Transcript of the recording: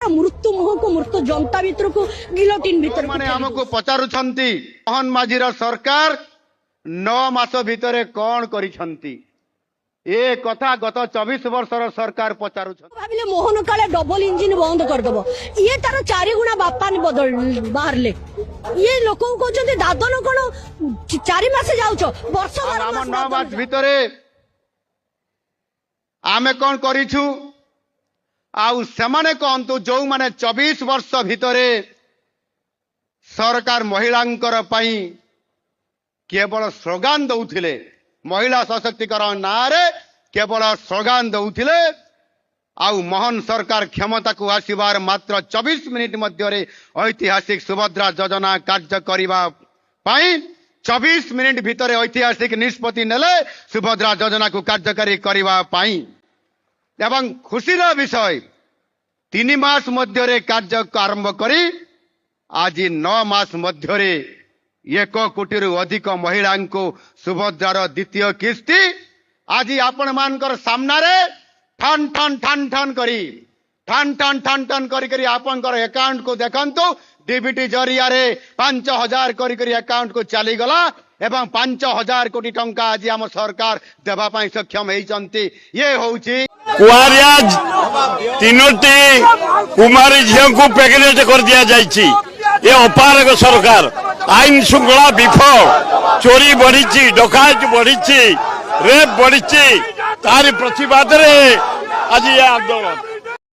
मृत्यु मुह को मृत्यु जनता भीतर को गिलोटिन भीतर माने हमको पचारुछंती मोहन माझीर सरकार 9 मास भितरे कौन करिछंती ए कथा गत 24 वर्षर सरकार पचारुछंती। भाबिले मोहन काले डबल इंजिन बंद कर दबो ये तार 4 गुणा बापा ने बदल बाहरले ये लोक कहते दादन कोन 4 मास जाउछो वर्ष हम 9 मास भितरे आमे कौन करिछु आउ सेमाने कहतु जो माने 24 वर्ष भितरे सरकार महिलांकर पई केवल स्लोगान दउथिले महिला सशक्तिकरण नारे केवल स्लोगान दउथिले आउ मोहन सरकार क्षमता को आसीबार मात्र 24 मिनिट मध्यरे ऐतिहासिक सुभद्रा योजना कार्य करिबा पई 24 मिनिट भितरे ऐतिहासिक निष्पत्ति नेले सुभद्रा योजना को कार्यकारी करिबा पई एवं खुशीर विषय 3 मास मध्यरे कार्य आरंभ करी आज 9 मास मध्यरे 1 कोटी अधिक महिला को सुभद्रार द्वितीय किस्ती आज आपण मानकर सामने ठन ठन ठन ठन करी ठन ठन ठन ठन करी आपनकर अकाउंट को देखंतु डीबीटी जरिया रे 5000 करी अकाउंट को चली गला एवं 5000 कोटी टंका आज आम सरकार देवा पाई सक्षम होइचंती। ये होउची कुआरिया तीनोटी कुमारी झील को प्रेगनेंट कर दिया जाइछि। ये अपारग सरकार आईन श्रृंखला विफल चोरी बढ़ी डकायत बढ़ी रेप बढ़ी तारी प्रतिवाद रे आज ये आंदोलन।